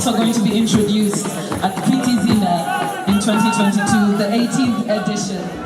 also going to be introduced at PTZina in 2022, the 18th edition.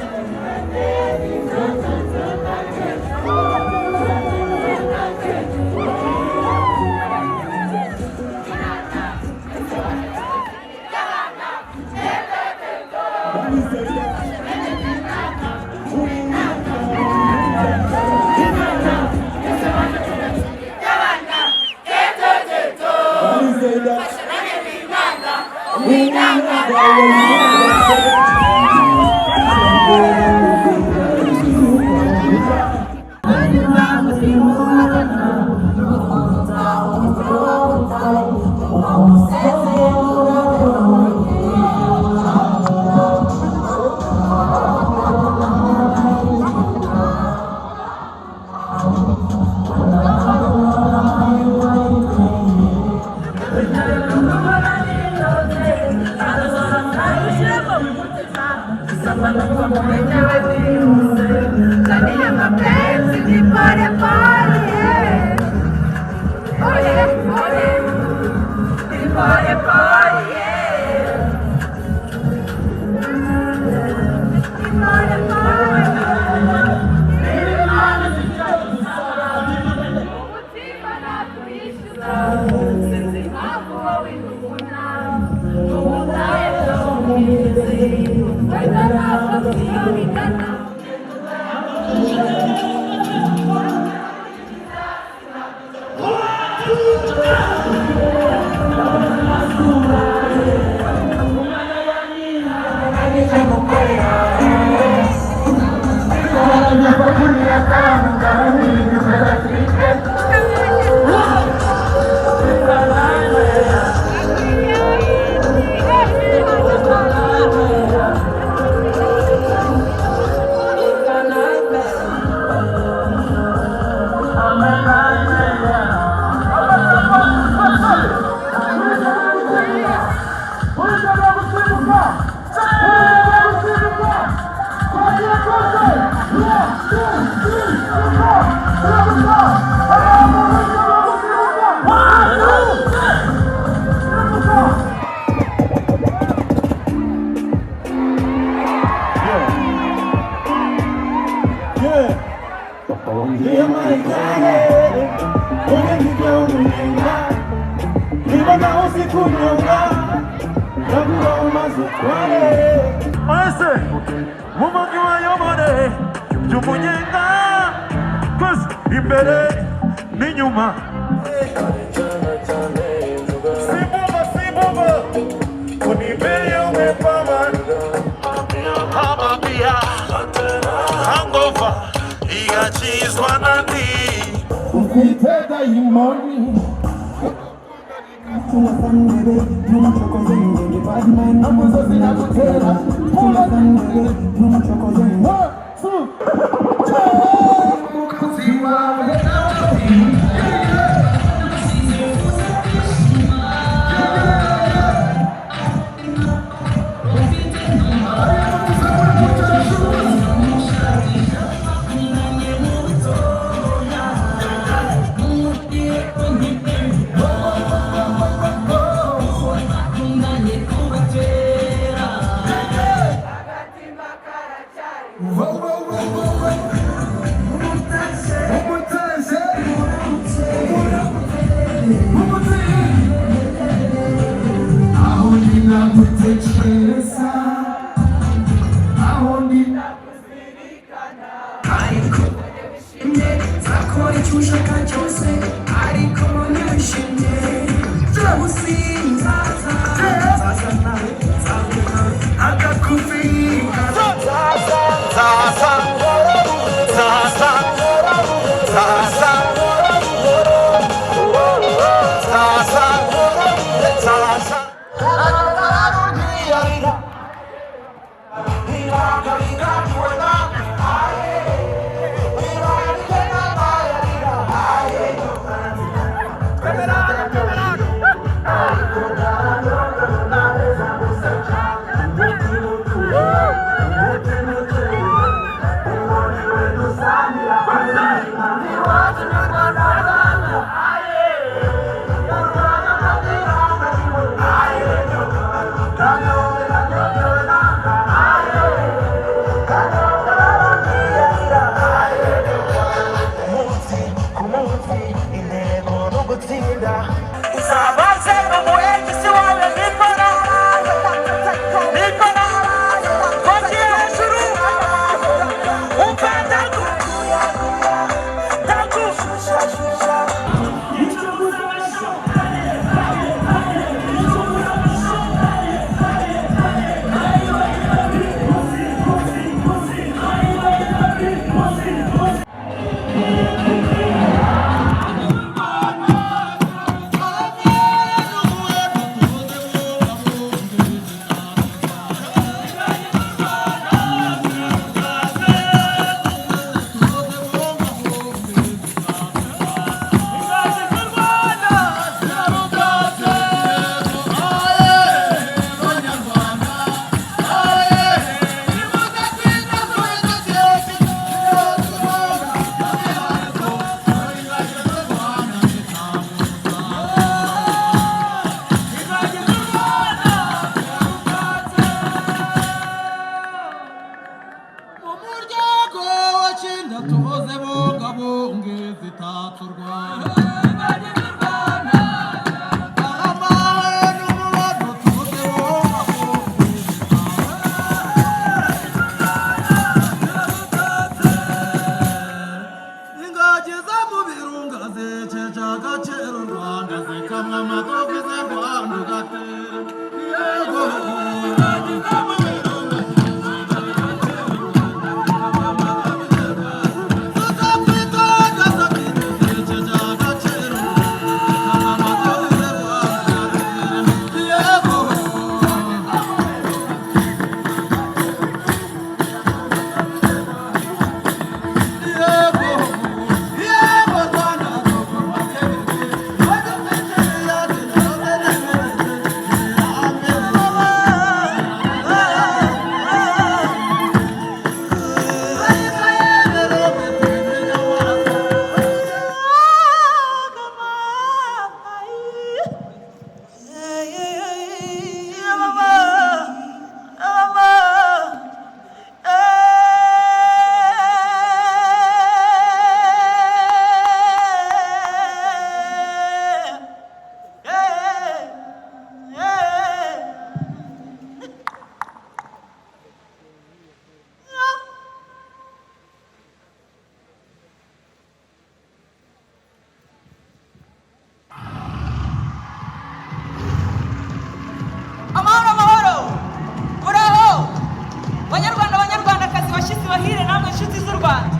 bahire namwe inshuti z'u Rwanda.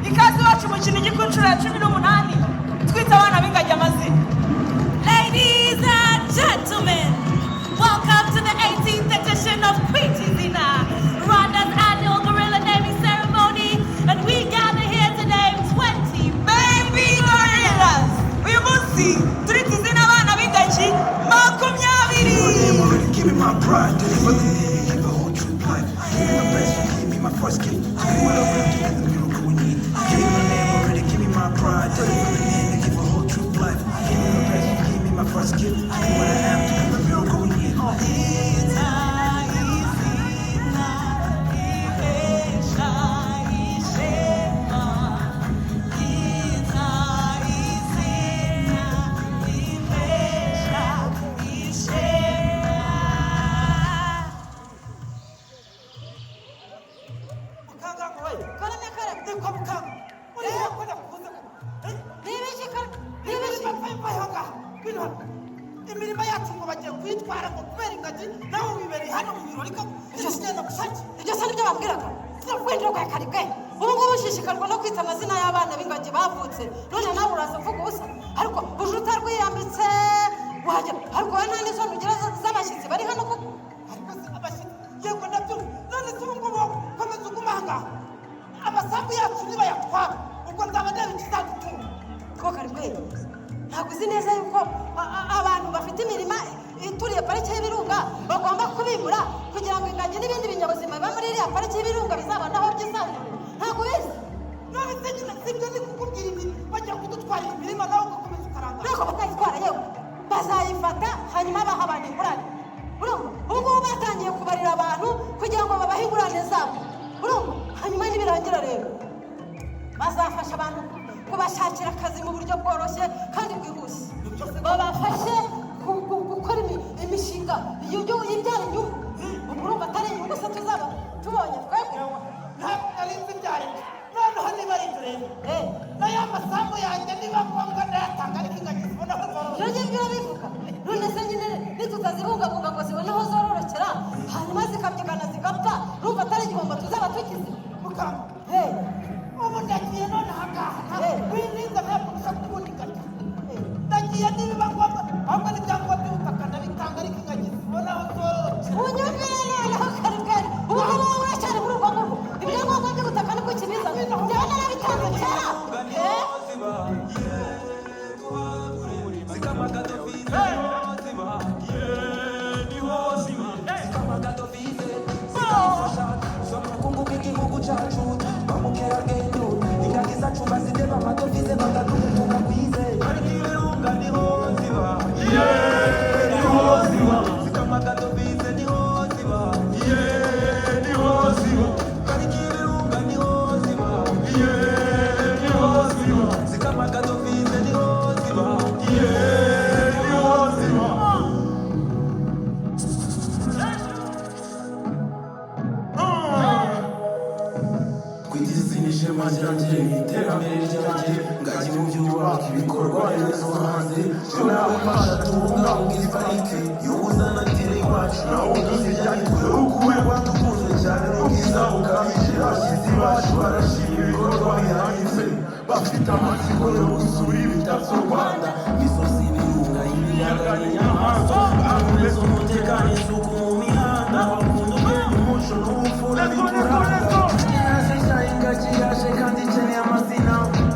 Ikaze iwacu mu Kinigi ku nshuro ya 18 twita abana b'ingagi amazina. Ladies and gentlemen, welcome to the 18th edition of Kwitizina, Rwanda's annual gorilla naming ceremony, and we gather here to name 20 baby gorillas. Uyu munsi turitizina abana b'ingagi 20. Give me my pride, deliver the name, give a whole true life. Give me my best, give me my first gift. Give me what I want, give me the miracle we need. Give me my name already, give me my pride, deliver the name, give a whole true life. Give me my best, give me my first gift. Give me what I am, give me the miracle we need. imirimo yacu ngo bagiye kwitwara ngo kubera ingagi nawe wibereye hano mu birori ko ibyo sinenda gusaki ibyo se nibyo bambwiraga sinakwenjira bwa karibwe ubu ngubu ushishikajwe no kwita amazina y'abana b'ingagi bavutse none nawe uraza uvuga ubusa ariko uje utarwiyambitse wajya ariko wowe nta n'isoni ugira z'abashyitsi bari hano koko ariko se abashyitsi yego nabyo none se ubu ngubu komeza uguma aha ngaha amasambu yacu nibayatwara ubwo nzaba ndeba ikizadutunga ko karibwe ntabwo uzi neza yuko abantu bafite imirima ituriye pariki y'ibirunga bagomba kubimura kugira ngo ingagi n'ibindi binyabuzima biba muri iriya pariki y'ibirunga bizabona aho byisanzura ntabwo ubizi none se nyine sibyo ndi kukubwira ibi bajya kudutwarira imirima nawe ugakomeza ukaranga ntabwo batayitwara yewe bazayifata hanyuma baha abantu ingurane urumva ubu ngubu batangiye kubarira abantu kugira ngo babahe ingurane zabo urumva hanyuma nibirangira rero bazafasha abantu kubashakira akazi mu buryo bworoshye kandi bwihuse babafashe gukora imishinga ibyara inyungu ubwo urumva atari inyungu se tuzaba tubonye twebwe ntabwo nari nzi ibyarenze noneho niba ari ibyo rero n'aya masambu yanjye niba ngombwa ndayatanga ariko ingagi zibona aho zororokera ibyo ngibyo urabivuga none se nyine nitutazibungabunga ngo zibone aho zororokera hanyuma zikabyigana zigapfa urumva atari igihombo tuzaba tugize mukamba ubu ndagiye none aha ngaha wirinze ntabwo ushaka ubundi ingagi ndagiye nibiba ngombwa ahubwo n'ibyangombwa by'ubutaka ndabitanga ariko ingagi zibona aho zororokera unyumvire noneho karibwari ubu ngubu wowe uracyari muri urwo ngurwo ibyangombwa by'ubutaka niko kibiza njyewe narabitanze kera iterambere ryanjye ngajya mu byubaka ibikorwa remezo hanze cyo nawe fasha tubungabunga iparike y'ubuzanatire iwacu nawe uduze ibyanditswe ukuwe rwadukunze cyane n'ubwiza bukabije abashyitsi bacu barashima ibikorwa bihanitse bafite amatsiko yo gusura ibitatse u Rwanda imisozi ibirunga ibiyaga n'inyamaswa bameze umutekano isuku mu mihanda bakunda ubwenge umuco n'ubupfura bituranga ingagi yaje kandi ikeneye amazina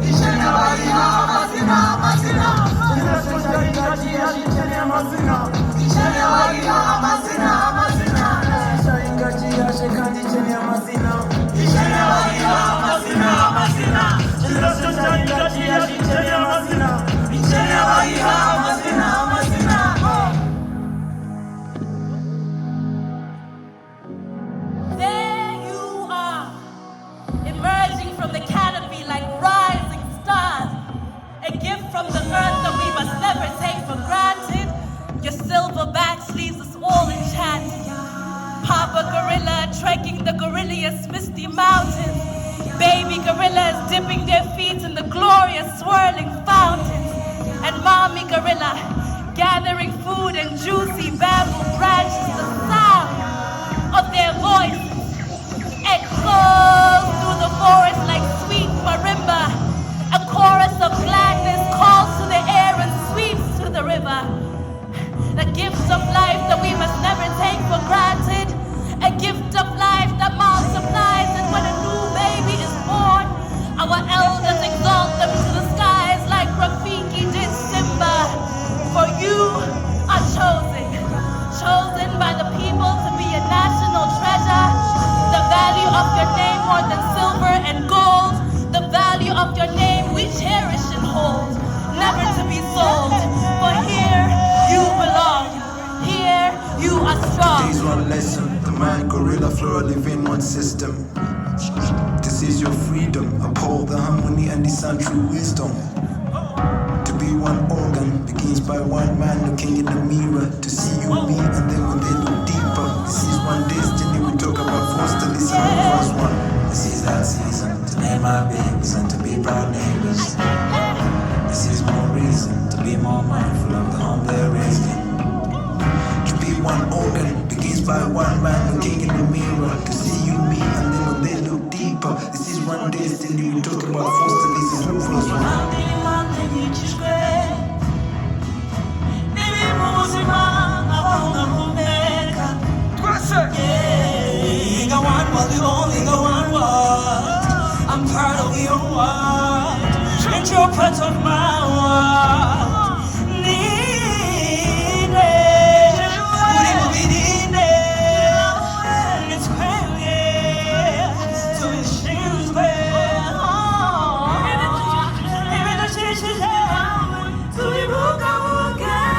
ikeneye abayiha amazina ikibazo cya ingagi yaje ikeneye amazina ikeneye abayiha amazina ingagi yaje kandi ikeneye amazina ikeneye abayiha amazina ikibazo cya ingagi yaje ikeneye amazina ikeneye abayiha amazina There you are, emerging from the canopy like rising stars, a gift from the earth that we must never take for granted. Your silverbacks leaves us all enchanted. Papa gorilla trekking the gorillous misty mountains. Baby gorillas dipping their feet in the glorious swirling fountains. And mommy gorilla gathering food and juicy bamboo branches, the sound of their voices echoes more than silver and gold. The value of your name we cherish and hold, never to be sold. For here you belong, here you are strong. Today's one lesson, the man, gorilla, flora live in one system. This is your freedom, uphold the harmony and discern true wisdom. To be one organ begins by one man looking in the mirror to see you, me, and then when they look deeper, this is one destiny. We talk about force to listen to the first one. This is our season to name our babies and to be proud neighbors. This is more reason to be more mindful of the home they're raised in. To be one organ begins by one man looking in the mirror to see you, me, and then when they look deeper, this is one destiny. We talk about force to listen to the first one. I'm part of your world, and you're part of my world. Need it, it's clear, so it seems well. Even the changes happen, so we will go again.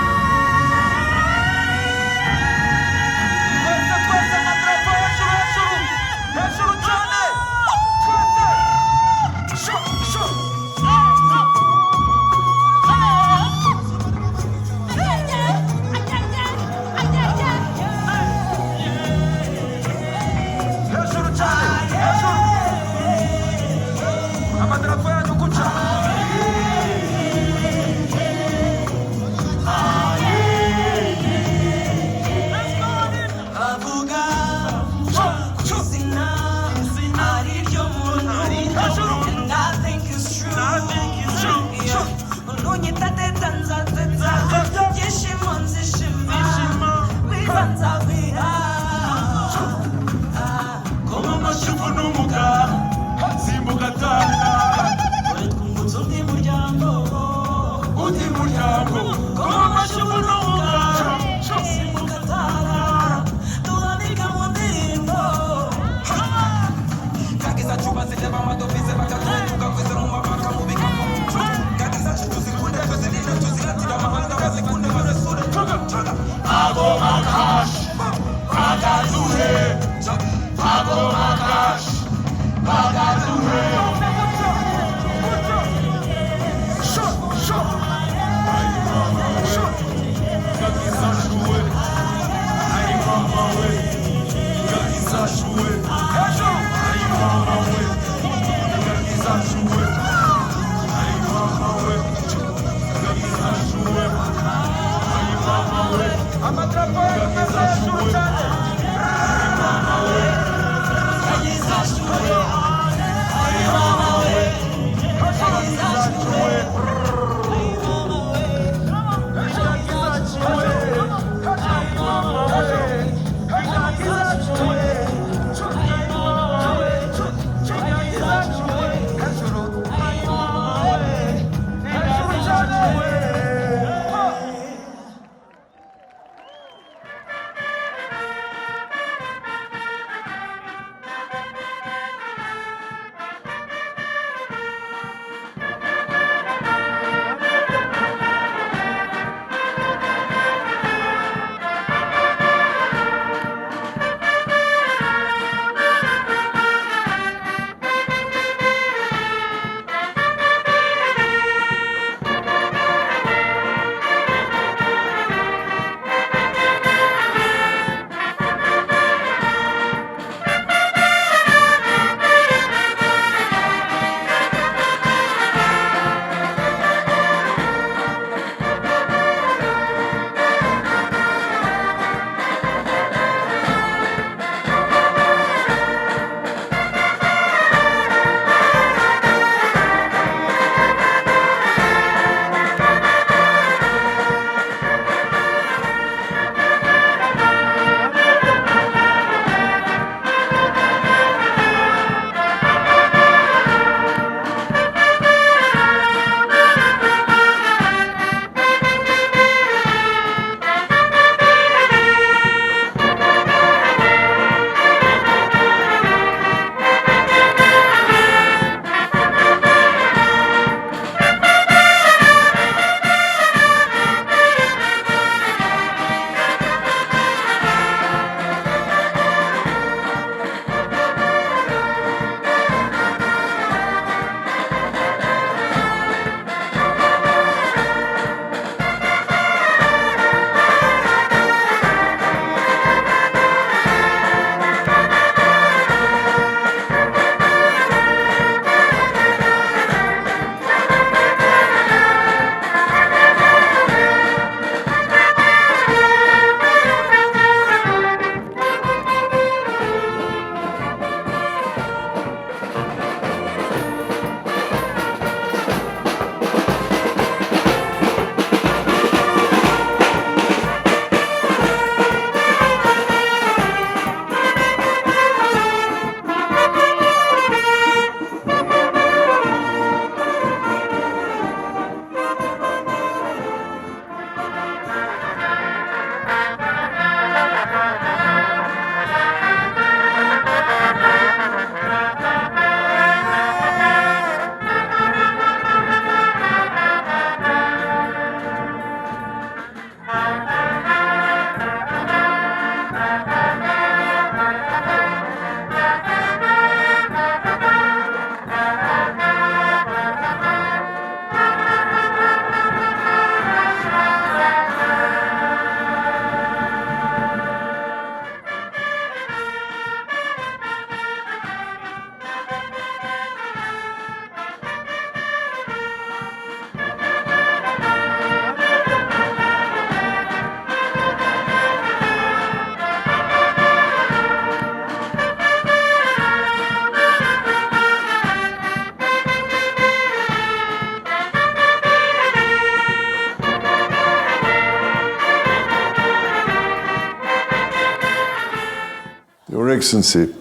Your Excellency,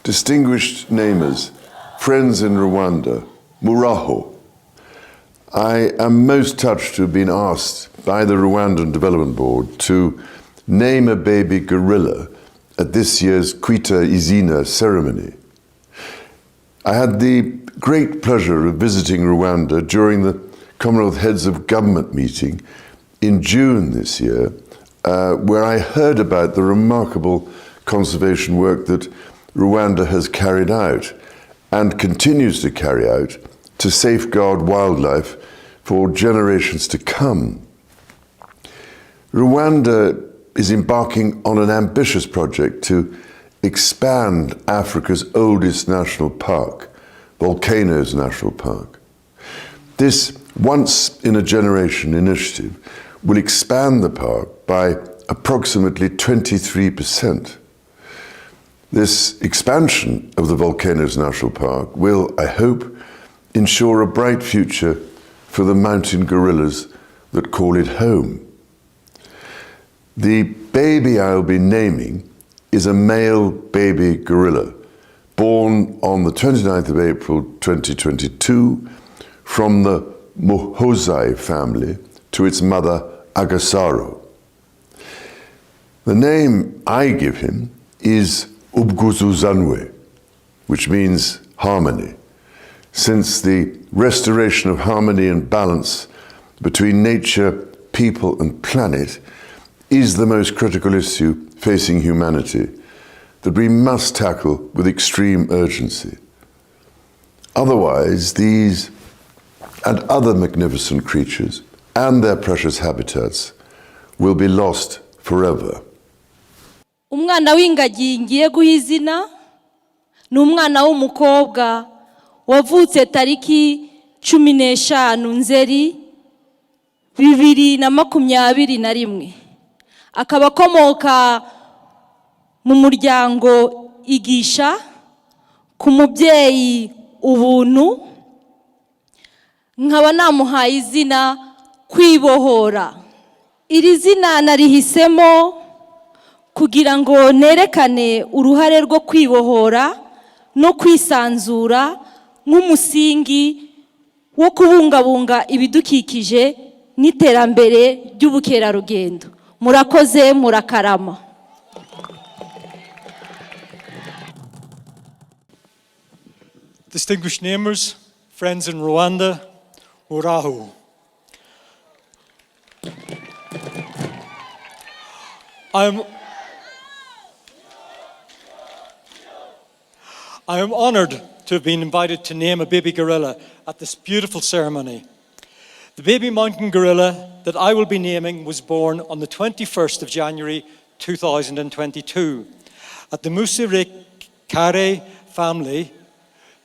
distinguished namers, friends in Rwanda, Muraho, I am most touched to have been asked by the Rwandan Development Board to name a baby gorilla at this year's Kwita Izina ceremony. I had the great pleasure of visiting Rwanda during the Commonwealth Heads of Government meeting in June this year, where I heard about the remarkable conservation work that Rwanda has carried out and continues to carry out to safeguard wildlife for generations to come. Rwanda is embarking on an ambitious project to expand Africa's oldest national park, Volcanoes National Park. This once-in-a-generation initiative will expand the park by approximately 23%. This expansion of the Volcanoes National Park will, I hope, ensure a bright future for the mountain gorillas that call it home. The baby I'll be naming is a male baby gorilla, born on the 29th of April 2022 from the Muhozai family to its mother Agasaro. The name I give him is Ubguzuzanwe, which means harmony, since the restoration of harmony and balance between nature, people and planet is the most critical issue facing humanity that we must tackle with extreme urgency. Otherwise, these and other magnificent creatures and their precious habitats will be lost forever. Umwana w'ingagi ngiye guha izina ni umwana w'umukobwa wavutse tariki 15 Nzeri 2021, akaba akomoka mu muryango Igisha ku mubyeyi Ubuntu, nkaba namuhaye izina Kwibohora. Iri zina narihisemo kugira ngo nerekane uruhare rwo kwibohora no kwisanzura nk'umusingi wo kubungabunga ibidukikije n'iterambere ry'ubukerarugendo. Murakoze, murakarama. Distinguished namers, friends in Rwanda, Urahu. I am honored to have been invited to name a baby gorilla at this beautiful ceremony. The baby mountain gorilla that I will be naming was born on the 21st of January 2022 at the Musire Kare family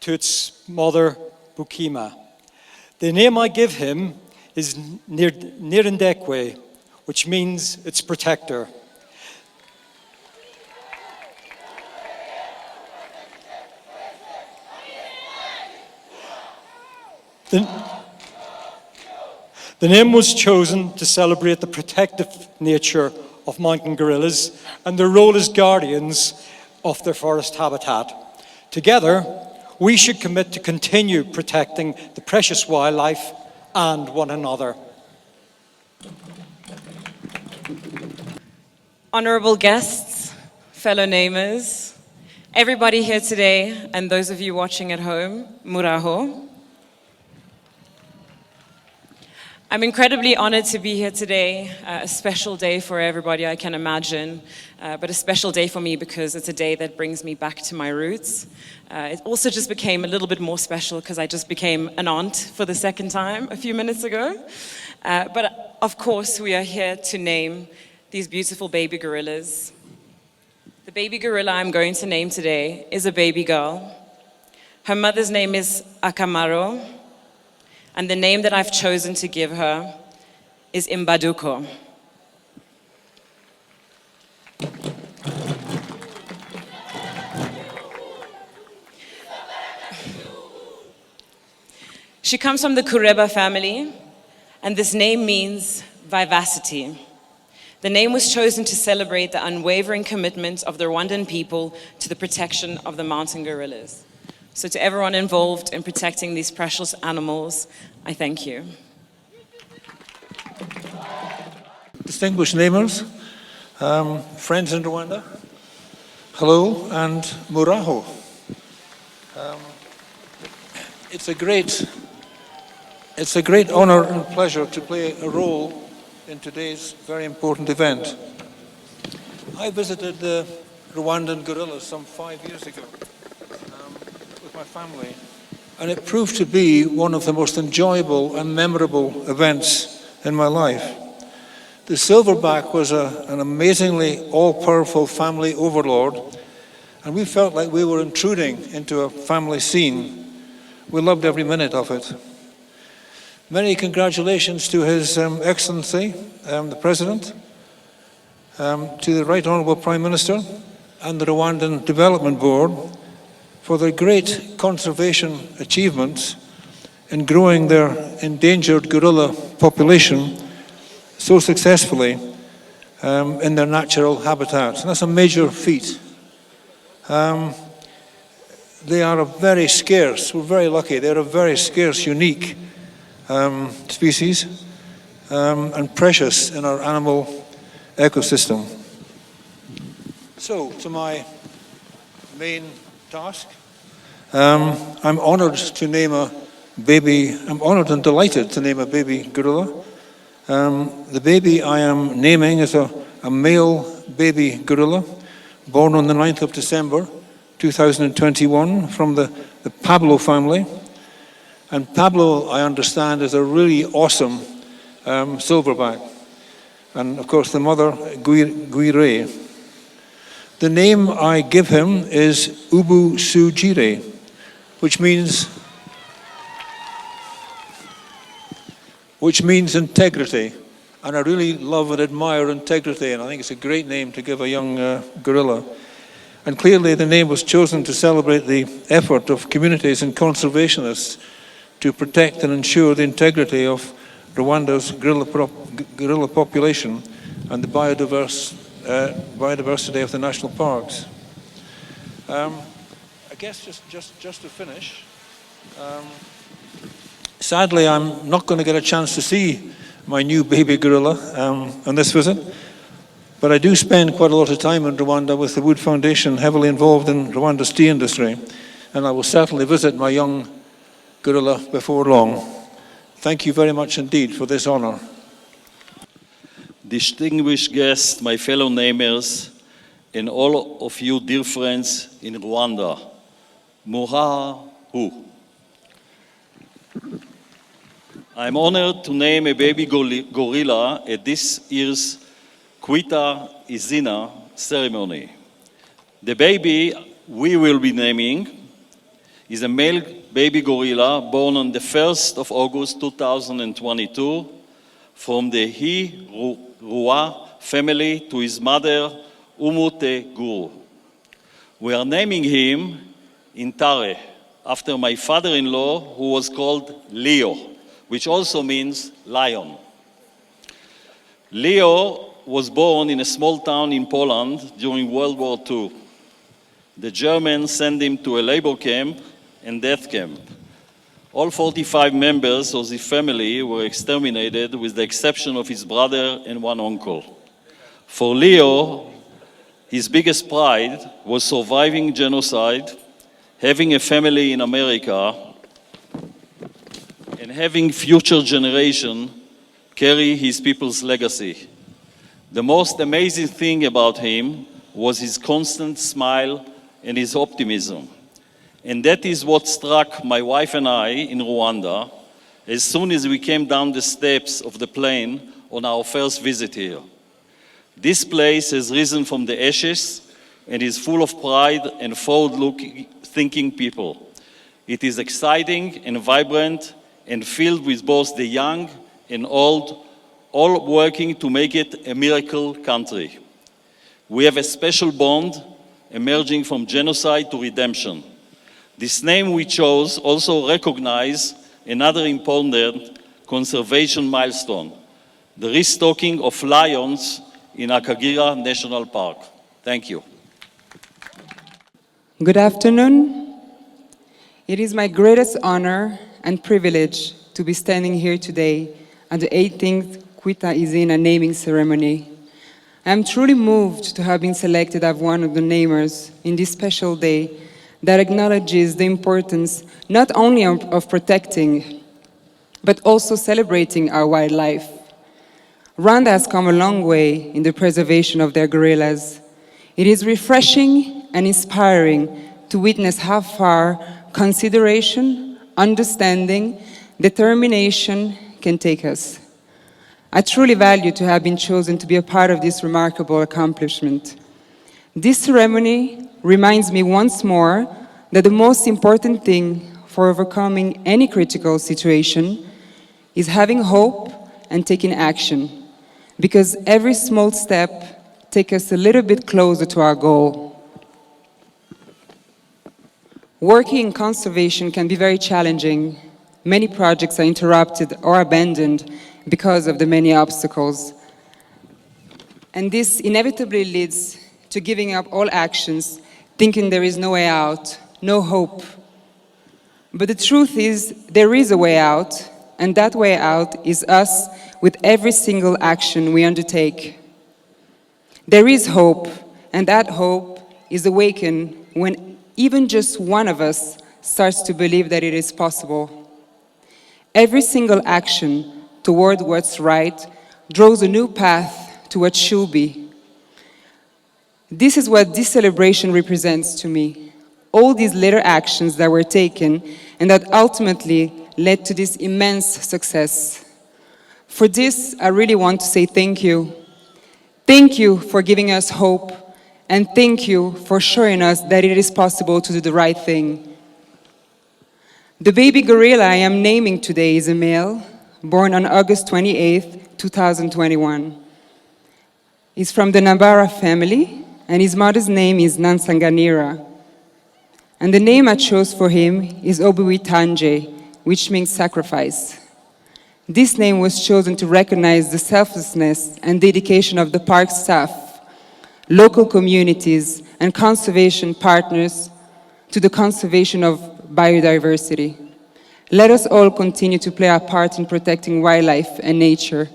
to its mother Bukima. The name I give him is Nirindekwe, which means its protector. The name was chosen to celebrate the protective nature of mountain gorillas and their role as guardians of their forest habitat. Together, we should commit to continue protecting the precious wildlife and one another. Honorable guests, fellow namers, everybody here today, and those of you watching at home, Muraho. I'm incredibly honored to be here today, a special day for everybody I can imagine, but a special day for me because it's a day that brings me back to my roots. It also just became a little bit more special because I just became an aunt for the second time a few minutes ago. But of course, we are here to name these beautiful baby gorillas. The baby gorilla I'm going to name today is a baby girl. Her mother's name is Akamaro, and the name that I've chosen to give her is Imbaduko. She comes from the Kureba family, and this name means vivacity. The name was chosen to celebrate the unwavering commitment of the Rwandan people to the protection of the mountain gorillas. So to everyone involved in protecting these precious animals, I thank you. Distinguished neighbors, friends in Rwanda, hello and muraho. It's a great honor and pleasure to play a role in today's very important event. I visited the Rwandan gorillas some 5 years ago with my family, and it proved to be one of the most enjoyable and memorable events in my life. The silverback was an amazingly all-powerful family overlord, and we felt like we were intruding into a family scene. We loved every minute of it. Many congratulations to His Excellency, the President, to the Right Honourable Prime Minister and the Rwandan Development Board for their great conservation achievements in growing their endangered gorilla population so successfully in their natural habitats. And that's a major feat. They are a very scarce, we're very lucky, they're a very scarce, unique species and precious in our animal ecosystem. So, to my main task, I'm honored and delighted to name a baby gorilla. The baby I am naming is a male baby gorilla born on the 9th of December 2021 from the Pablo family. And Pablo, I understand, is a really awesome silverback. And of course the mother, Guire. The name I give him is Ubu Sujire, which means integrity. And I really love and admire integrity, and I think it's a great name to give a young gorilla. And clearly the name was chosen to celebrate the effort of communities and conservationists to protect and ensure the integrity of Rwanda's gorilla population and the biodiversity of the national parks. I guess just to finish, sadly I'm not going to get a chance to see my new baby gorilla on this visit, but I do spend quite a lot of time in Rwanda with the Wood Foundation, heavily involved in Rwanda's tea industry, and I will certainly visit my young gorilla before long. Thank you very much indeed for this honor. Distinguished guests, my fellow neighbors, and all of you dear friends in Rwanda, Murahu. I'm honored to name a baby gorilla at this year's Kwita Izina ceremony. The baby we will be naming is a male baby gorilla born on the 1st of August 2022 from the Rua family to his mother, Umute Guru. We are naming him Intare, after my father-in-law, who was called Leo, which also means lion. Leo was born in a small town in Poland during World War II. The Germans sent him to a labor camp and death camp. All 45 members of his family were exterminated with the exception of his brother and one uncle. For Leo, his biggest pride was surviving genocide, having a family in America, and having future generations carry his people's legacy. The most amazing thing about him was his constant smile and his optimism. And that is what struck my wife and I in Rwanda as soon as we came down the steps of the plane on our first visit here. This place has risen from the ashes and is full of pride and forward-looking thinking people. It is exciting and vibrant and filled with both the young and old, all working to make it a miracle country. We have a special bond emerging from genocide to redemption. This name we chose also recognizes another important conservation milestone, the restocking of lions in Akagira National Park. Thank you. Good afternoon. It is my greatest honor and privilege to be standing here today at the 18th Kwita Izina naming ceremony. I am truly moved to have been selected as one of the namers in this special day that acknowledges the importance not only of protecting, but also celebrating our wildlife. Rwanda has come a long way in the preservation of their gorillas. It is refreshing and inspiring to witness how far consideration, understanding, determination can take us. I truly value to have been chosen to be a part of this remarkable accomplishment. This ceremony reminds me once more that the most important thing for overcoming any critical situation is having hope and taking action, because every small step takes us a little bit closer to our goal. Working in conservation can be very challenging. Many projects are interrupted or abandoned because of the many obstacles. And this inevitably leads to giving up all actions, thinking there is no way out, no hope. But the truth is, there is a way out, and that way out is us with every single action we undertake. There is hope, and that hope is awakened when even just one of us starts to believe that it is possible. Every single action toward what's right draws a new path to what should be. This is what this celebration represents to me. All these little actions that were taken and that ultimately led to this immense success. For this, I really want to say thank you. Thank you for giving us hope, and thank you for showing us that it is possible to do the right thing. The baby gorilla I am naming today is a male, born on August 28, 2021. He's from the Nabara family, and his mother's name is Nansanganira. And the name I chose for him is Obuitanje, which means sacrifice. This name was chosen to recognize the selflessness and dedication of the park staff, local communities, and conservation partners to the conservation of biodiversity. Let us all continue to play our part in protecting wildlife and nature.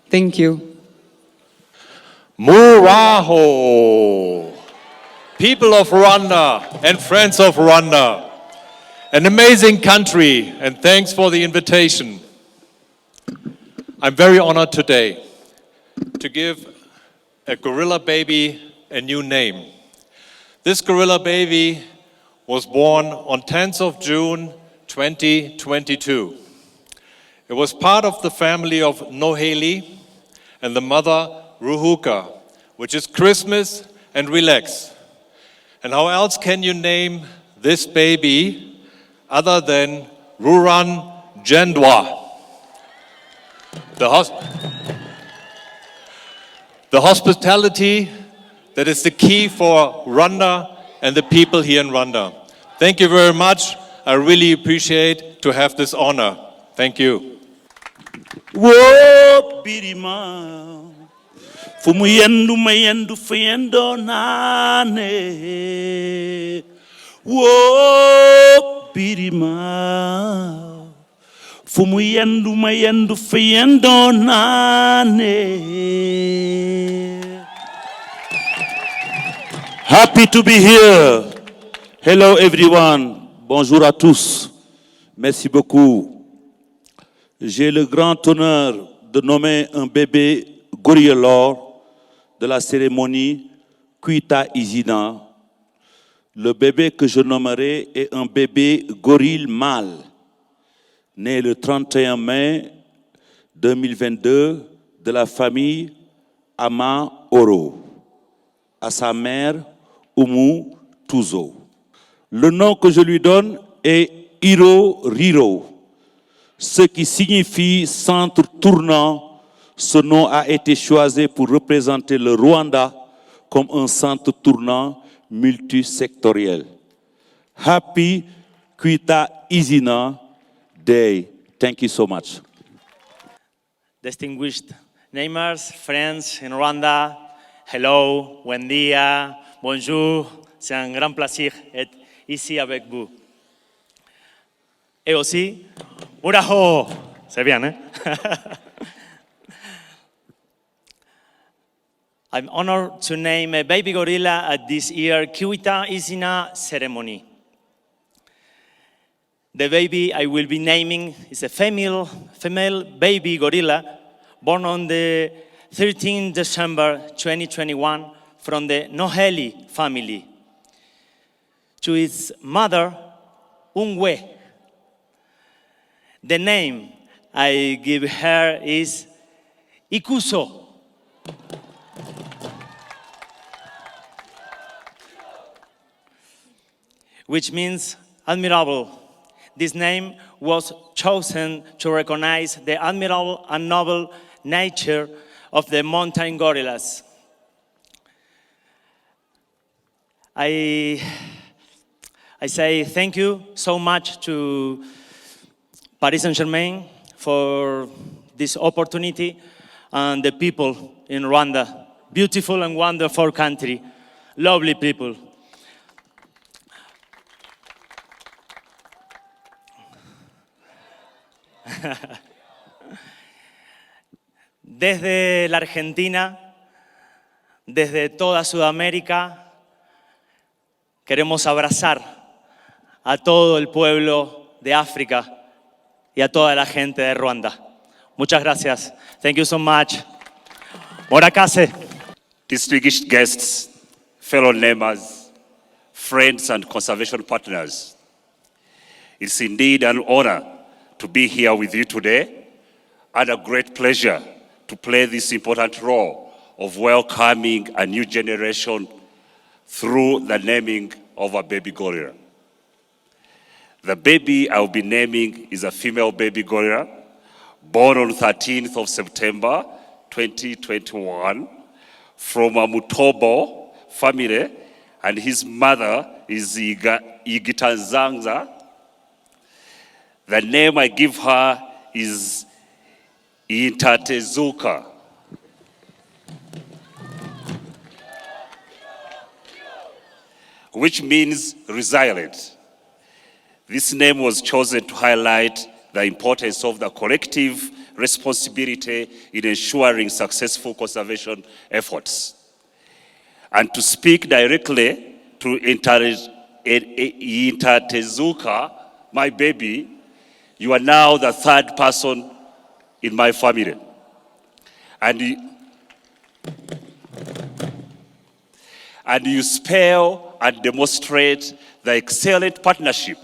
Thank you. Muraho! People of Rwanda and friends of Rwanda, an amazing country, and thanks for the invitation. I'm very honored today to give a gorilla baby a new name. This gorilla baby was born on 10th of June 2022. It was part of the family of Noheli and the mother Ruhuka, which is Christmas and relax. And how else can you name this baby other than Ruran Jendwa? The hospitality that is the key for Rwanda and the people here in Rwanda. Thank you very much. I really appreciate to have this honor. Thank you. Wo birima fumu mayendu fuyendo nane. Wo birima fumu mayendu fuyendo nane. Happy to be here. Hello everyone. Bonjour à tous. Merci beaucoup. J'ai le grand honneur de nommer un bébé gorille lors de la cérémonie Kwita Izina. Le bébé que je nommerai est un bébé gorille mâle, né le 31 mai 2022 de la famille Ama Oro, à sa mère Umu Tuzo. Le nom que je lui donne est Hiro Riro, ce qui signifie centre tournant. Ce nom a été choisi pour représenter le Rwanda comme un centre tournant multisectoriel. Happy Kwita Izina Day. Thank you so much. Distinguished Namers, friends in Rwanda, hello, buen dia, bonjour, c'est un grand plaisir d'être ici avec vous. Et aussi, uraho, c'est bien, hein? I'm honored to name a baby gorilla at this year's Kiwita Izina ceremony. The baby I will be naming is a female baby gorilla born on the 13th December 2021 from the Noheli family. To its mother, Ungwe. The name I give her is Ikuso. Which means admirable. This name was chosen to recognize the admirable and noble nature of the mountain gorillas. I say thank you so much to Paris Saint-Germain for this opportunity and the people in Rwanda. Beautiful and wonderful country, lovely people. Desde la Argentina, desde toda Sudamérica, queremos abrazar a todo el pueblo de África y a toda la gente de Ruanda. Muchas gracias. Thank you so much. Morakase. Distinguished guests, fellow neighbors, friends and conservation partners, it's indeed an honor to be here with you today and a great pleasure to play this important role of welcoming a new generation through the naming of a baby gorilla. The baby I'll be naming is a female baby gorilla born on 13th of September 2021 from a Mutobo family, and his mother is Igitanzangza. The name I give her is Itatezuka. Which means resilient. This name was chosen to highlight the importance of the collective responsibility in ensuring successful conservation efforts. And to speak directly to Itatezuka, my baby, you are now the third person in my family. And you spell and demonstrate the excellent partnership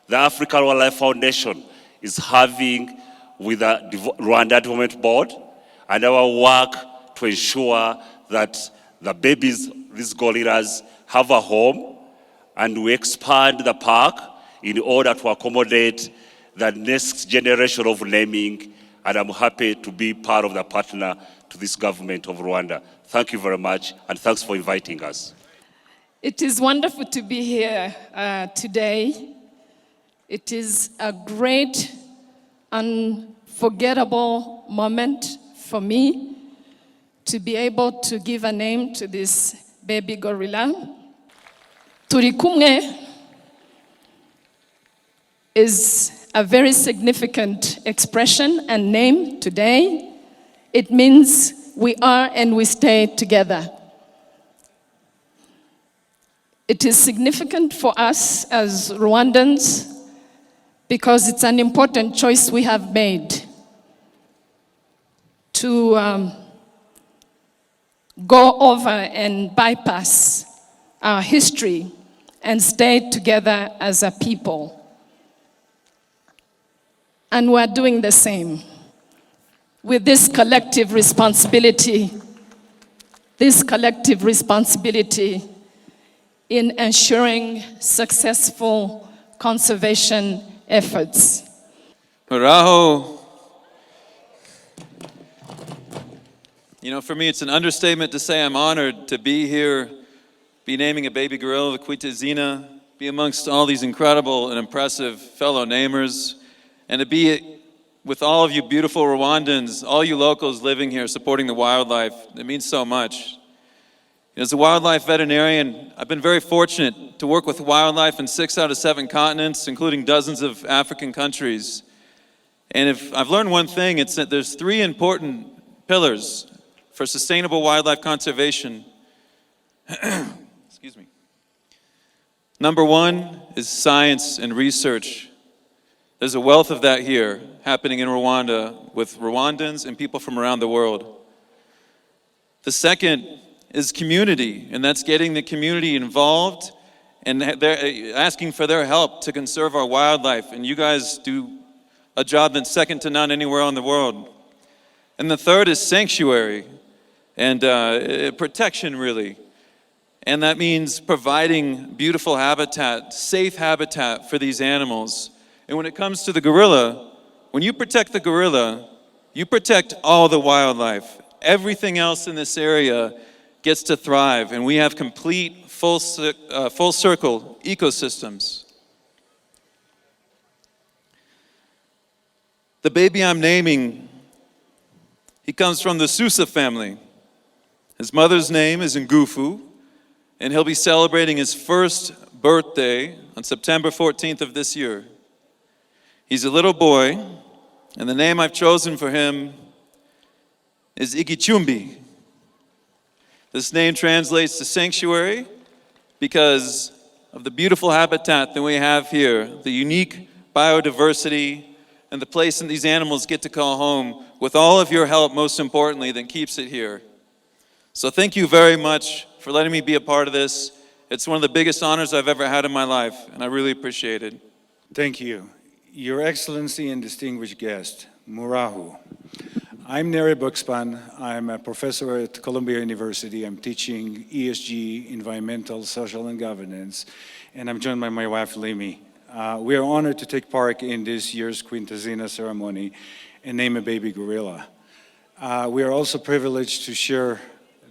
the African Wildlife Foundation is having with the Rwanda Development Board and our work to ensure that the babies, these gorillas, have a home, and we expand the park in order to accommodate the next generation of naming, and I'm happy to be part of the partner to this government of Rwanda. Thank you very much, and thanks for inviting us. It is wonderful to be here today. It is a great, unforgettable moment for me to be able to give a name to this baby gorilla. Turikumwe is a very significant expression and name today. It means we are and we stay together. It is significant for us as Rwandans because it's an important choice we have made to go over and bypass our history and stay together as a people. And we're doing the same with this collective responsibility in ensuring successful conservation efforts. Hurraho. You know, for me, it's an understatement to say I'm honored to be here, be naming a baby gorilla of Kiwita Izina, be amongst all these incredible and impressive fellow namers, and to be with all of you beautiful Rwandans, all you locals living here supporting the wildlife. It means so much. As a wildlife veterinarian, I've been very fortunate to work with wildlife in 6 out of 7 continents, including dozens of African countries. And if I've learned one thing, it's that there's 3 important pillars for sustainable wildlife conservation. Excuse me. Number 1 is science and research. There's a wealth of that here happening in Rwanda with Rwandans and people from around the world. The second is community, and that's getting the community involved and they're asking for their help to conserve our wildlife. And you guys do a job that's second to none anywhere in the world. And the third is sanctuary and protection, really. And that means providing beautiful habitat, safe habitat for these animals. And when it comes to the gorilla, when you protect the gorilla, you protect all the wildlife. Everything else in this area gets to thrive, and we have complete, full circle ecosystems. The baby I'm naming, he comes from the Susa family. His mother's name is Ngufu, and he'll be celebrating his first birthday on September 14th of this year. He's a little boy, and the name I've chosen for him is Igichumbi. This name translates to sanctuary because of the beautiful habitat that we have here, the unique biodiversity, and the place that these animals get to call home, with all of your help, most importantly, that keeps it here. So thank you very much for letting me be a part of this. It's one of the biggest honors I've ever had in my life, and I really appreciate it. Thank you. Your Excellency and distinguished guest, Murahu. I'm Nere Buxpan. I'm a professor at Columbia University. I'm teaching ESG, environmental, social, and governance, and I'm joined by my wife, Limi. We are honored to take part in this year's Quintazina ceremony and name a baby gorilla. We are also privileged to share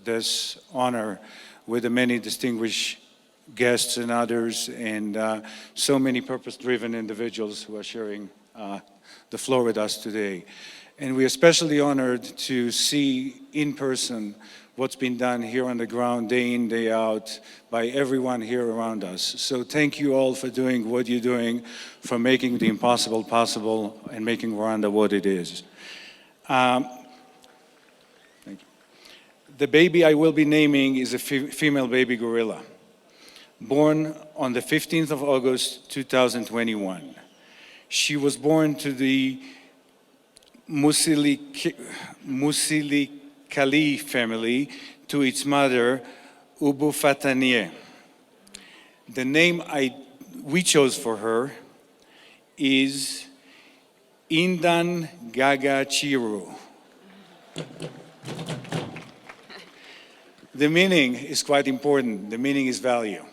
this honor with the many distinguished guests and others, and so many purpose-driven individuals who are sharing the floor with us today. And we're especially honored to see in person what's been done here on the ground day in, day out by everyone here around us. So thank you all for doing what you're doing, for making the impossible possible and making Rwanda what it is. Thank you. The baby I will be naming is a female baby gorilla, born on the 15th of August, 2021. She was born to the Musilikali family, to its mother, Ubufatanie. The name we chose for her is Indan Gaga Chiru. The meaning is quite important. The meaning is value.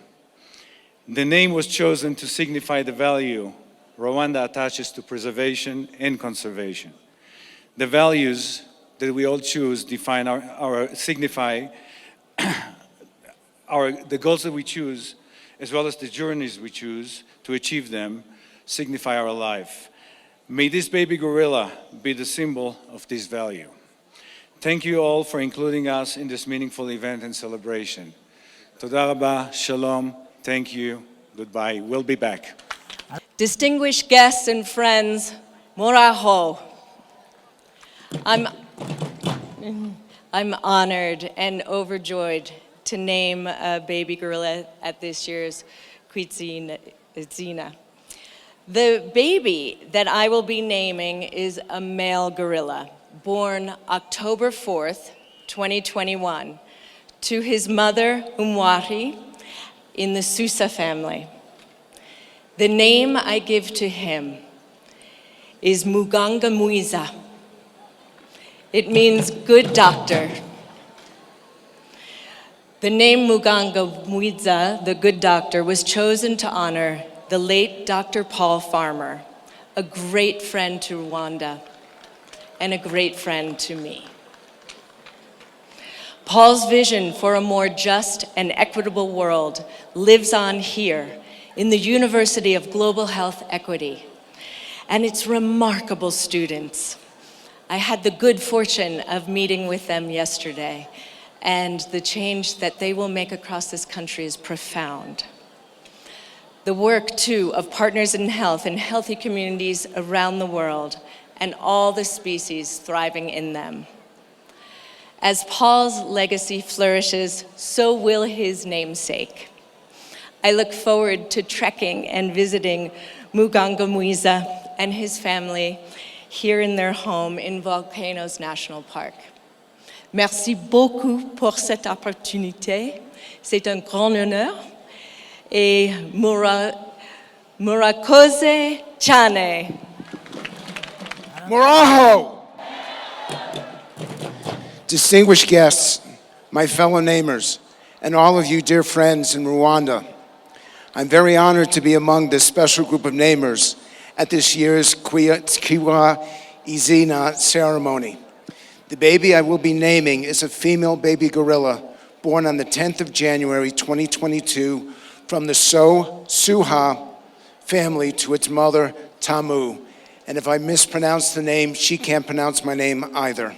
The name was chosen to signify the value Rwanda attaches to preservation and conservation. The values that we all choose define signify the goals that we choose, as well as the journeys we choose to achieve them, signify our life. May this baby gorilla be the symbol of this value. Thank you all for including us in this meaningful event and celebration. Toda rabba, shalom, thank you, goodbye, we'll be back. Distinguished guests and friends, moraho. I'm honored and overjoyed to name a baby gorilla at this year's Quintazina. The baby that I will be naming is a male gorilla, born October 4th, 2021, to his mother, Umwari, in the Susa family. The name I give to him is Muganga Muiza. It means good doctor. The name Muganga Muiza, the good doctor, was chosen to honor the late Dr. Paul Farmer, a great friend to Rwanda and a great friend to me. Paul's vision for a more just and equitable world lives on here in the University of Global Health Equity. and its remarkable students. I had the good fortune of meeting with them yesterday, and the change that they will make across this country is profound. The work, too, of Partners in Health and healthy communities around the world, and all the species thriving in them. As Paul's legacy flourishes, so will his namesake. I look forward to trekking and visiting Muganga Mwiza and his family here in their home in Volcanoes National Park. Merci beaucoup pour cette opportunité. C'est un grand honneur. Et Murakoze Chane. Muraho! Distinguished guests, my fellow namers, and all of you dear friends in Rwanda, I'm very honored to be among this special group of namers at this year's Kiwa Izina ceremony. The baby I will be naming is a female baby gorilla born on the 10th of January 2022 from the Suha family to its mother, Tamu. And if I mispronounce the name, she can't pronounce my name either.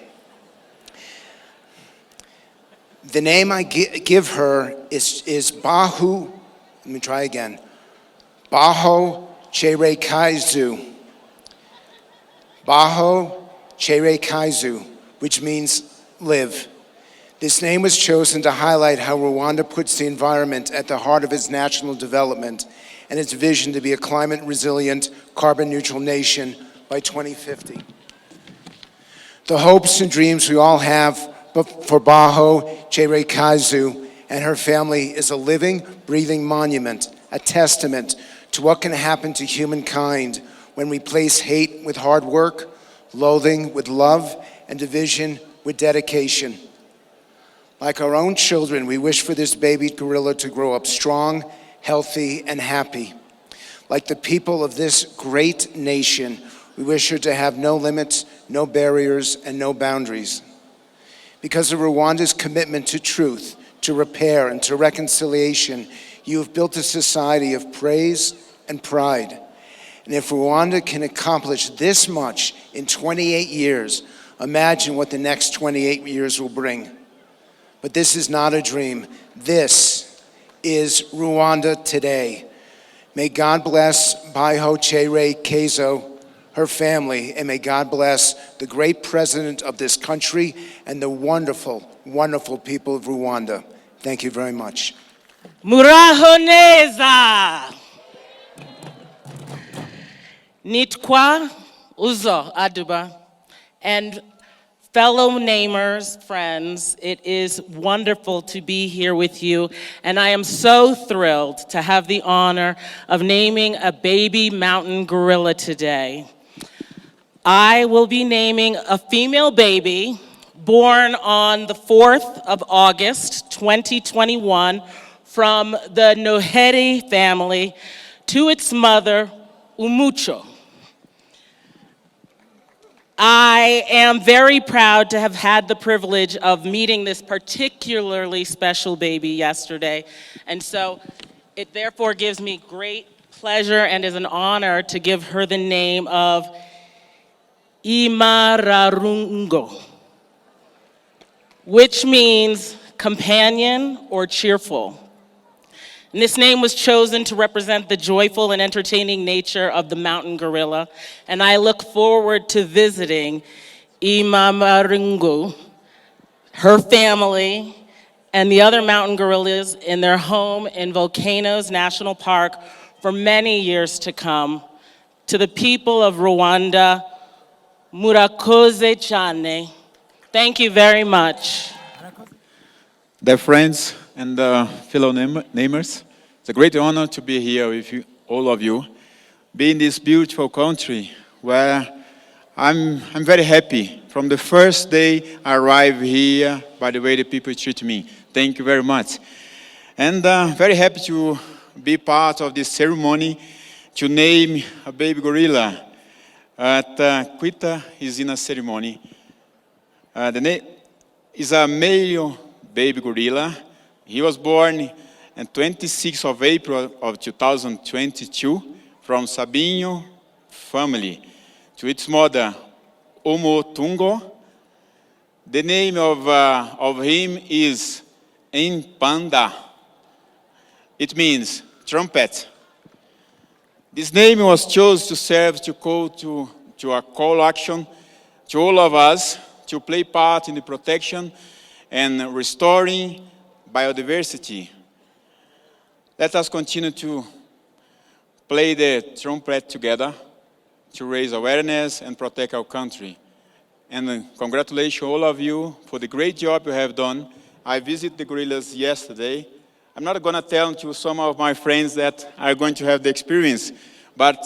The name I give her is Bahu, let me try again, Baho Chere Kaizu. Baho Chere Kaizu, which means live. This name was chosen to highlight how Rwanda puts the environment at the heart of its national development and its vision to be a climate-resilient, carbon-neutral nation by 2050. The hopes and dreams we all have for Baho Chere Kaizu and her family is a living, breathing monument, a testament to what can happen to humankind when we place hate with hard work, loathing with love, and division with dedication. Like our own children, we wish for this baby gorilla to grow up strong, healthy, and happy. Like the people of this great nation, we wish her to have no limits, no barriers, and no boundaries. Because of Rwanda's commitment to truth, to repair, and to reconciliation, you have built a society of praise and pride. And if Rwanda can accomplish this much in 28 years, imagine what the next 28 years will bring. But this is not a dream. This is Rwanda today. May God bless Baho Chere Kaizu, her family, and may God bless the great president of this country and the wonderful, wonderful people of Rwanda. Thank you very much. Muraho neza. Nitwa Uzo Aduba. And fellow namers, friends, it is wonderful to be here with you, and I am so thrilled to have the honor of naming a baby mountain gorilla today. I will be naming a female baby born on the 4th of August, 2021, from the Noheri family to its mother, Umucho. I am very proud to have had the privilege of meeting this particularly special baby yesterday, and so it therefore gives me great pleasure and is an honor to give her the name of Imararungo, which means companion or cheerful. And this name was chosen to represent the joyful and entertaining nature of the mountain gorilla, and I look forward to visiting Imararungo, her family, and the other mountain gorillas in their home in Volcanoes National Park for many years to come. To the people of Rwanda, Murakoze Chane. Thank you very much. Dear friends and fellow namers, it's a great honor to be here with you, all of you, be in this beautiful country where I'm very happy. From the first day I arrived here, by the way the people treat me. Thank you very much. And very happy to be part of this ceremony to name a baby gorilla at Quita Izina ceremony. The name is a male baby gorilla. He was born on 26th of April of 2022 from Sabinho family, to its mother, Omo Tungo. The name of him is Impanda. It means trumpet. This name was chosen to serve to call to a call action to all of us to play part in the protection and restoring biodiversity. Let us continue to play the trumpet together to raise awareness and protect our country. And congratulations all of you for the great job you have done. I visited the gorillas yesterday. I'm not going to tell to some of my friends that are going to have the experience, but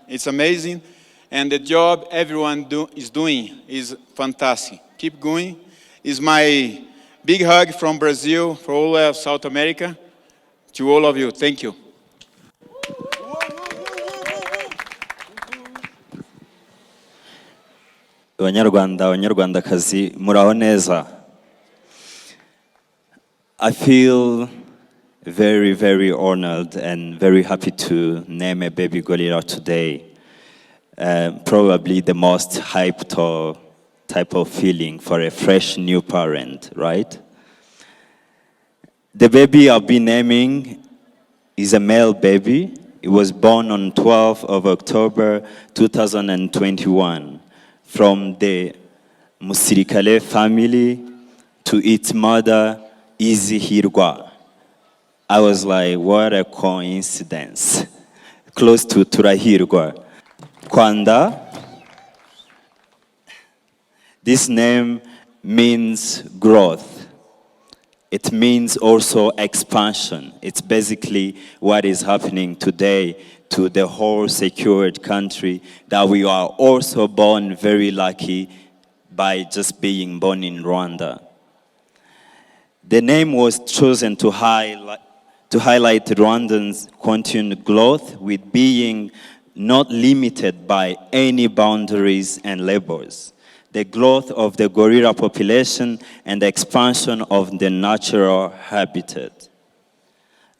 it's amazing. And the job everyone is doing is fantastic. Keep going. It's my big hug from Brazil for all of South America to all of you. Thank you. Abanyarwanda, abanyarwandakazi, muraho neza. I feel very, very honored and very happy to name a baby gorilla today. Probably the most hyped or type of feeling for a fresh new parent, right? The baby I'll be naming is a male baby. It was born on 12th of October 2021 from the Musirikale family to its mother, Izihirwa. I was like, what a coincidence. Close to Turahirwa. Kwanda. This name means growth. It means also expansion. It's basically what is happening today to the whole secured country, that we are also born very lucky by just being born in Rwanda. The name was chosen to highlight Rwandans' continued growth with being not limited by any boundaries and labels. The growth of the gorilla population and the expansion of the natural habitat.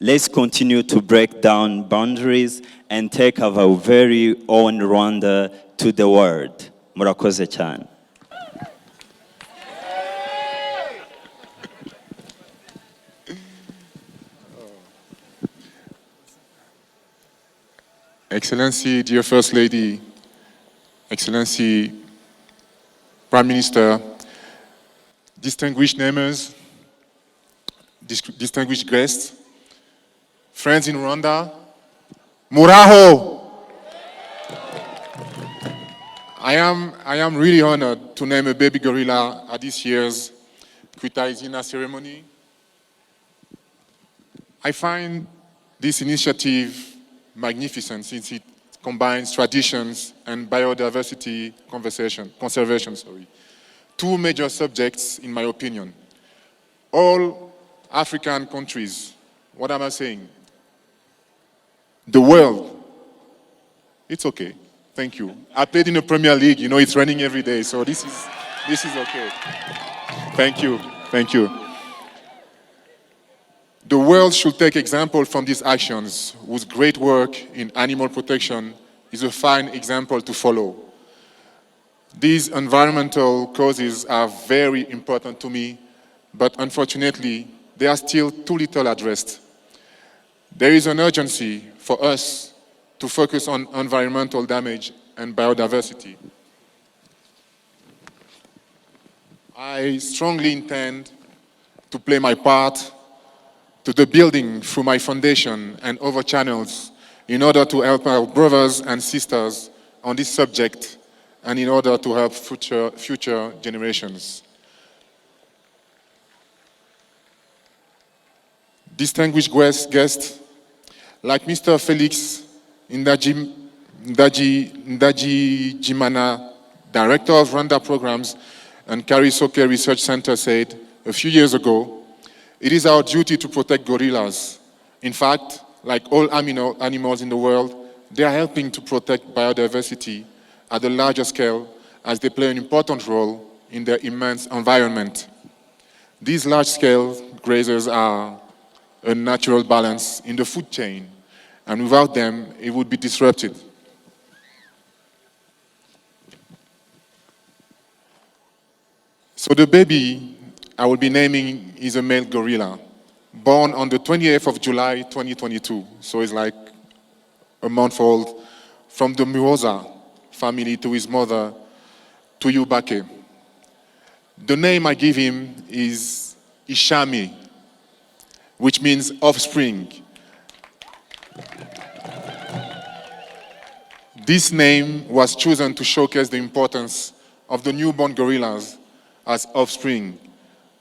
Let's continue to break down boundaries and take our very own Rwanda to the world. Murakoze cyane. Excellency, dear First Lady, Excellency, Prime Minister, distinguished neighbors, distinguished guests, friends in Rwanda, Muraho! I am really honored to name a baby gorilla at this year's Kwitaizina ceremony. I find this initiative magnificent since it combines traditions and biodiversity conservation. Two major subjects, in my opinion. All African countries, what am I saying? The world, it's okay, thank you. I played in the Premier League, you know, it's running every day, so this is okay. Thank you, thank you. The world should take example from these actions, whose great work in animal protection is a fine example to follow. These environmental causes are very important to me, but unfortunately, they are still too little addressed. There is an urgency for us to focus on environmental damage and biodiversity. I strongly intend to play my part to the building through my foundation and other channels in order to help our brothers and sisters on this subject and in order to help future generations. Distinguished guests, like Mr. Felix Ndaji Jimana, Director of Rwanda Programs and Kari Soke Research Center said a few years ago, it is our duty to protect gorillas. In fact, like all animals in the world, they are helping to protect biodiversity at a larger scale as they play an important role in their immense environment. These large-scale grazers are a natural balance in the food chain, and without them, it would be disrupted. So the baby I will be naming is a male gorilla, born on the 28th of July 2022. So it's like a month old, from the Muhoza family to his mother, to Yubake. The name I give him is Ishami, which means offspring. This name was chosen to showcase the importance of the newborn gorillas as offspring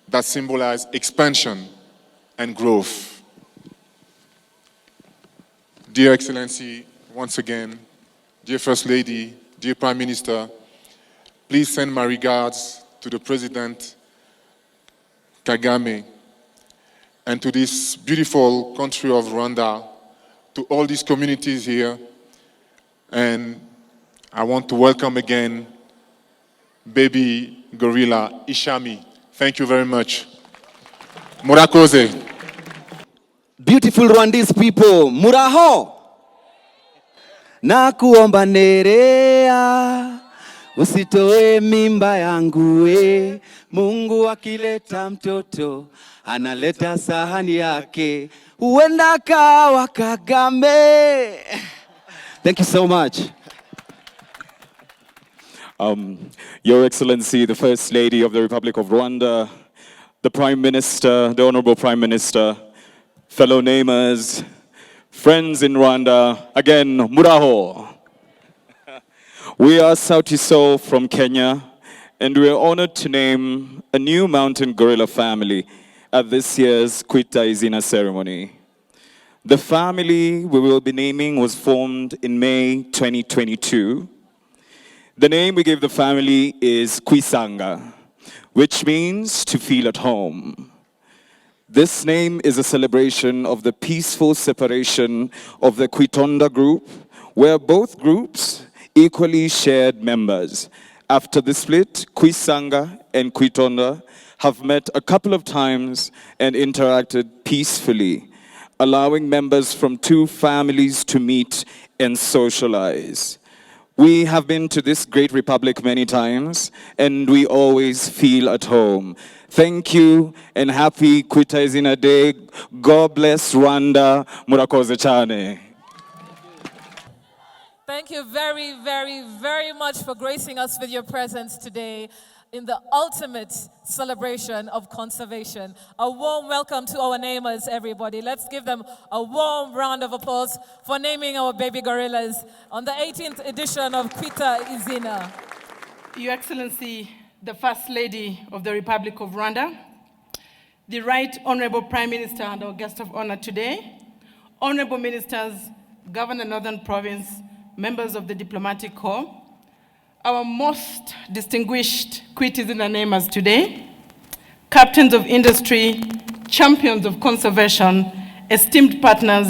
that symbolize expansion and growth. Dear Excellency, once again, dear First Lady, dear Prime Minister, please send my regards to the President Kagame and to this beautiful country of Rwanda, to all these communities here. And I want to welcome again baby gorilla Ishami. Thank you very much. Murakoze. Beautiful Rwandese people, muraho. Na kuomba Nerea, usitoe mimba yangu we. Mungu akileta mtoto, analeta sahani yake. Huenda kawa Kagame. Thank you so much. Your Excellency, the First Lady of the Republic of Rwanda, the Prime Minister, the Honorable Prime Minister, fellow neighbors, friends in Rwanda, again, muraho. We are Sauti from Kenya, and we are honored to name a new mountain gorilla family at this year's Kwita Izina ceremony. The family we will be naming was formed in May 2022. The name we gave the family is Kwisanga, which means to feel at home. This name is a celebration of the peaceful separation of the Kwitonda group, where both groups equally shared members. After the split, Kwisanga and Kwitonda have met a couple of times and interacted peacefully, allowing members from two families to meet and socialize. We have been to this great republic many times, and we always feel at home. Thank you, and happy Kwita Izina Day. God bless Rwanda. Murakoze cyane. Thank you very, very, very much for gracing us with your presence today in the ultimate celebration of conservation. A warm welcome to our neighbors, everybody. Let's give them a warm round of applause for naming our baby gorillas on the 18th edition of Kwita Izina. Your Excellency, the First Lady of the Republic of Rwanda, the Right Honorable Prime Minister and our guest of honor today, Honorable Ministers, Governor Northern Province, members of the Diplomatic Corps, our most distinguished Kwita Izina namers today, captains of industry, champions of conservation, esteemed partners,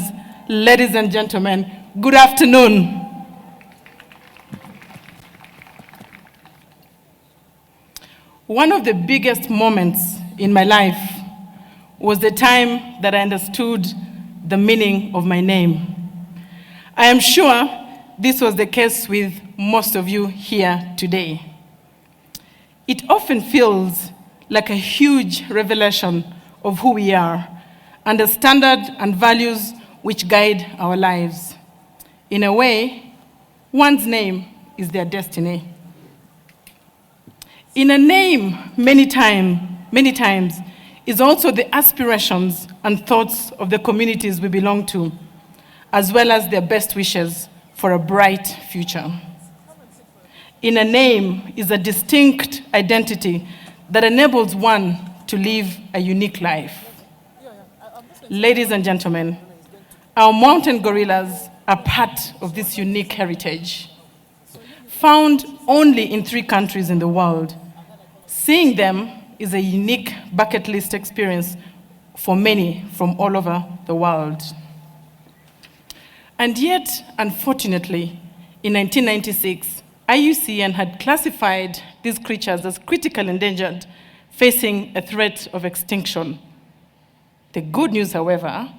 ladies and gentlemen, good afternoon. One of the biggest moments in my life was the time that I understood the meaning of my name. I am sure this was the case with most of you here today. It often feels like a huge revelation of who we are and the standard and values which guide our lives. In a way, one's name is their destiny. In a name, many times, is also the aspirations and thoughts of the communities we belong to, as well as their best wishes for a bright future. In a name is a distinct identity that enables one to live a unique life. Ladies and gentlemen, our mountain gorillas are part of this unique heritage. Found only in 3 countries in the world, seeing them is a unique bucket list experience for many from all over the world. And yet, unfortunately, in 1996, IUCN had classified these creatures as critically endangered, facing a threat of extinction. The good news, however,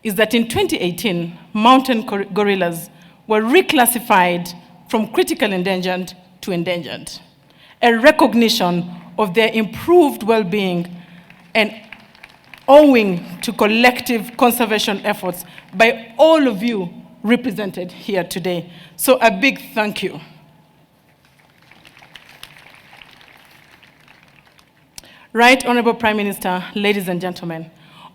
is that in 2018, mountain gorillas were reclassified from critically endangered to endangered, a recognition of their improved well-being and owing to collective conservation efforts by all of you represented here today. So a big thank you. Right Honorable Prime Minister, ladies and gentlemen,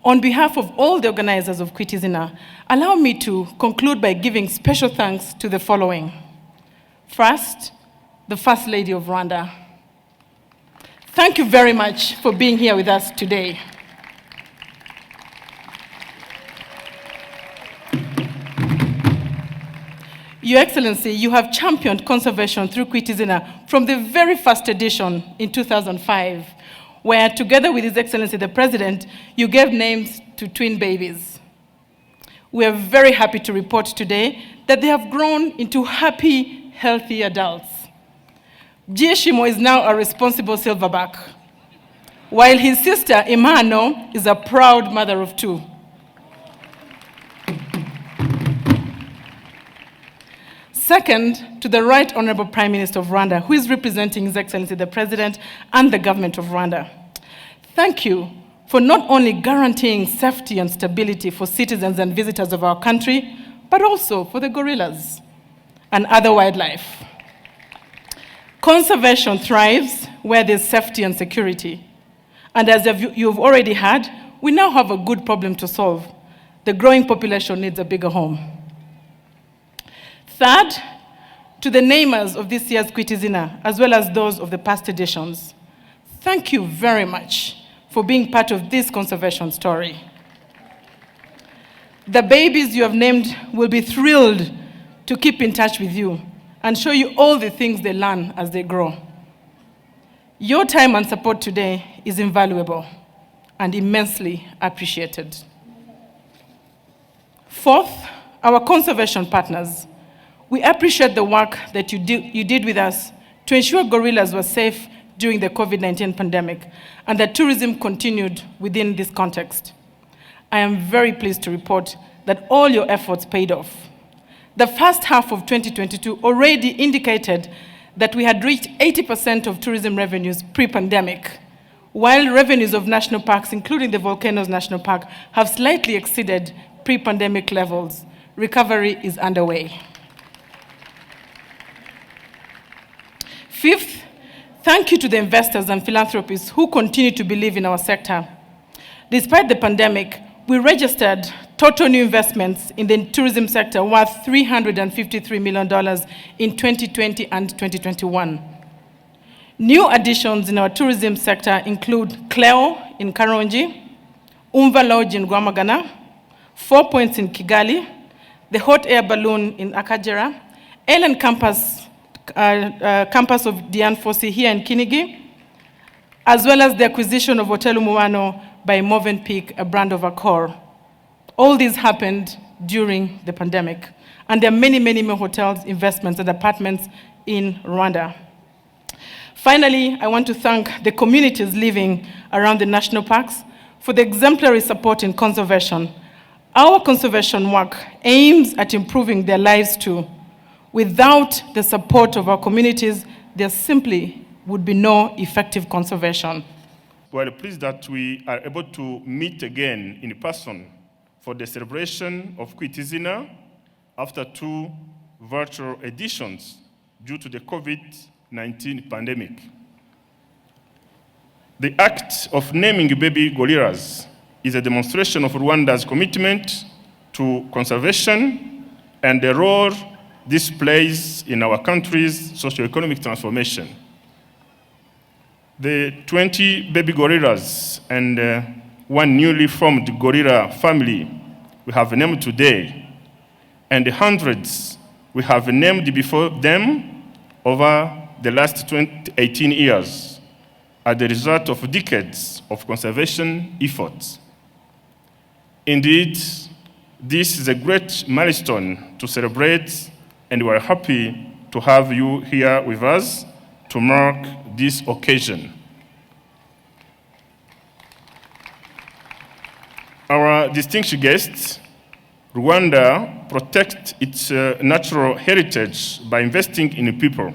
on behalf of all the organizers of Kwitizina, allow me to conclude by giving special thanks to the following. First, the First Lady of Rwanda. Thank you very much for being here with us today. Your Excellency, you have championed conservation through Kwitizina from the very first edition in 2005, where together with His Excellency the President, you gave names to twin babies. We are very happy to report today that they have grown into happy, healthy adults. Gieshimo is now a responsible silverback, while his sister Imano is a proud mother of two. Second, to the Right Honorable Prime Minister of Rwanda, who is representing His Excellency the President and the government of Rwanda. Thank you for not only guaranteeing safety and stability for citizens and visitors of our country, but also for the gorillas and other wildlife. Conservation thrives where there's safety and security. And as you've already heard, we now have a good problem to solve. The growing population needs a bigger home. Third, to the namers of this year's Kwitizina, as well as those of the past editions, thank you very much for being part of this conservation story. The babies you have named will be thrilled to keep in touch with you and show you all the things they learn as they grow. Your time and support today is invaluable and immensely appreciated. Fourth, our conservation partners. We appreciate the work that you did with us to ensure gorillas were safe during the COVID-19 pandemic and that tourism continued within this context. I am very pleased to report that all your efforts paid off. The first half of 2022 already indicated that we had reached 80% of tourism revenues pre-pandemic, while revenues of national parks, including the Volcanoes National Park, have slightly exceeded pre-pandemic levels. Recovery is underway. Fifth, thank you to the investors and philanthropists who continue to believe in our sector. Despite the pandemic, we registered total new investments in the tourism sector worth $353 million in 2020 and 2021. New additions in our tourism sector include Cleo in Karongi, Umva Lodge in Rwamagana, 4 Points in Kigali, the hot air balloon in Akagera, Ellen campus of Dian Fossey here in Kinigi, as well as the acquisition of Hotel Umuano by Movenpick, a brand of Accor. All these happened during the pandemic, and there are many, many more hotels, investments, and apartments in Rwanda. Finally, I want to thank the communities living around the national parks for the exemplary support in conservation. Our conservation work aims at improving their lives too. Without the support of our communities, there simply would be no effective conservation. We're pleased that we are able to meet again in person for the celebration of Kwitizina after 2 virtual editions due to the COVID-19 pandemic. The act of naming baby gorillas is a demonstration of Rwanda's commitment to conservation and the role this plays in our country's socio-economic transformation. The 20 baby gorillas and one newly formed gorilla family we have named today, and the hundreds we have named before them over the last 18 years are the result of decades of conservation efforts. Indeed, this is a great milestone to celebrate, and we are happy to have you here with us to mark this occasion. Our distinguished guests, Rwanda protects its natural heritage by investing in people.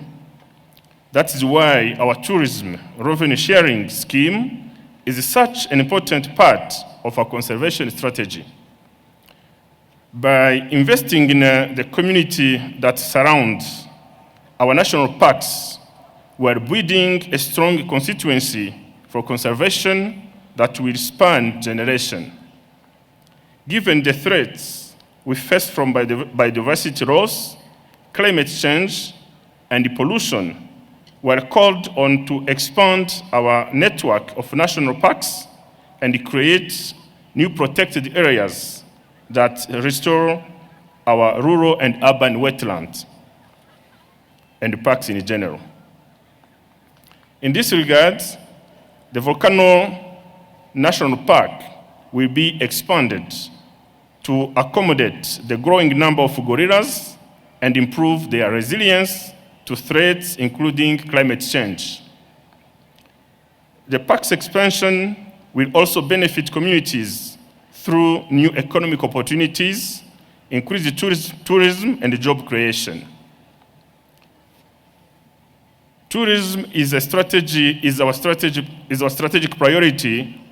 That is why our tourism revenue sharing scheme is such an important part of our conservation strategy. By investing in the community that surrounds our national parks, we are building a strong constituency for conservation that will span generations. Given the threats we face from biodiversity loss, climate change, and pollution, we are called on to expand our network of national parks and create new protected areas that restore our rural and urban wetlands and parks in general. In this regard, the Volcano National Park will be expanded to accommodate the growing number of gorillas and improve their resilience to threats including climate change. The park's expansion will also benefit communities through new economic opportunities, increased tourism and job creation. Tourism is our strategic priority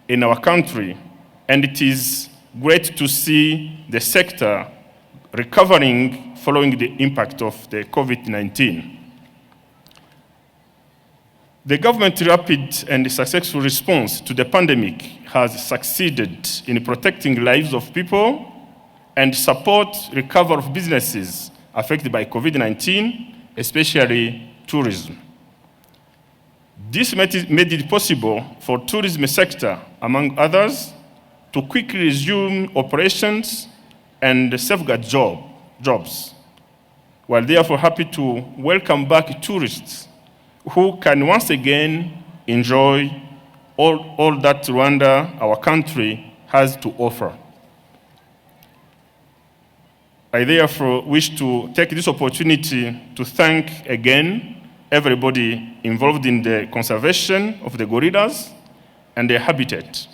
in our country, and it is great to see the sector recovering following the impact of the COVID-19. The government's rapid and successful response to the pandemic has succeeded in protecting lives of people and support recovery of businesses affected by COVID-19, especially tourism. This made it possible for tourism sector, among others, to quickly resume operations and safeguard jobs. We are therefore happy to welcome back tourists who can once again enjoy all that Rwanda, our country, has to offer. I therefore wish to take this opportunity to thank again everybody involved in the conservation of the gorillas and their habitat.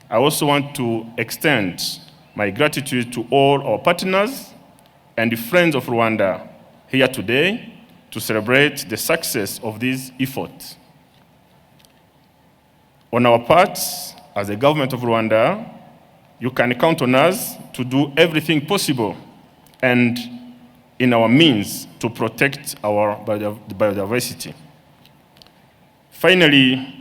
I also want to extend my gratitude to all our partners and friends of Rwanda here today to celebrate the success of this effort. On our part, as the government of Rwanda, you can count on us to do everything possible and in our means to protect our biodiversity. Finally,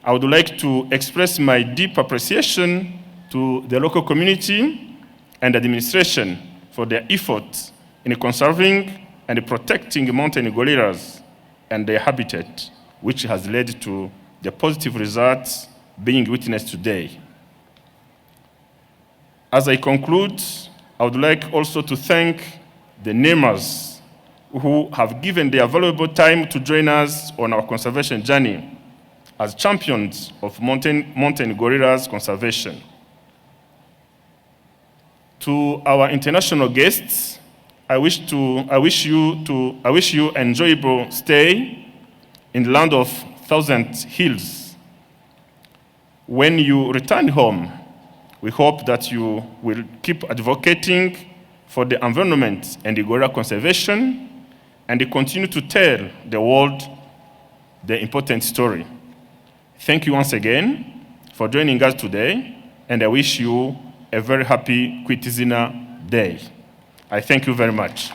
I would like to express my deep appreciation to the local community and administration for their efforts in conserving and protecting mountain gorillas and their habitat, which has led to the positive results being witnessed today. As I conclude, I would like also to thank the namers who have given their valuable time to join us on our conservation journey as champions of mountain gorillas conservation. To our international guests, I wish you enjoyable stay in the land of thousand hills. When you return home, we hope that you will keep advocating for the environment and the gorilla conservation and continue to tell the world the important story. Thank you once again for joining us today, and I wish you a very happy Kwitizina Day. I thank you very much.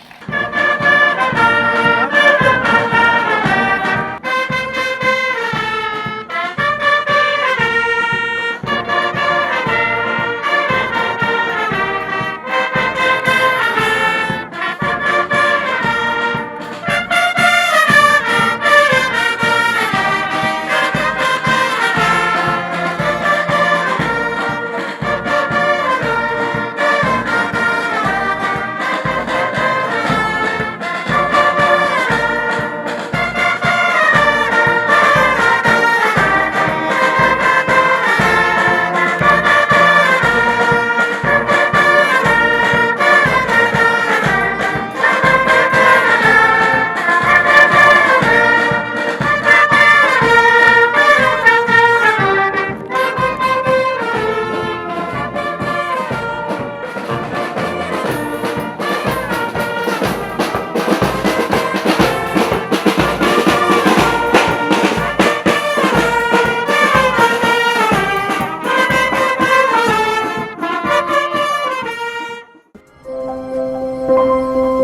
you.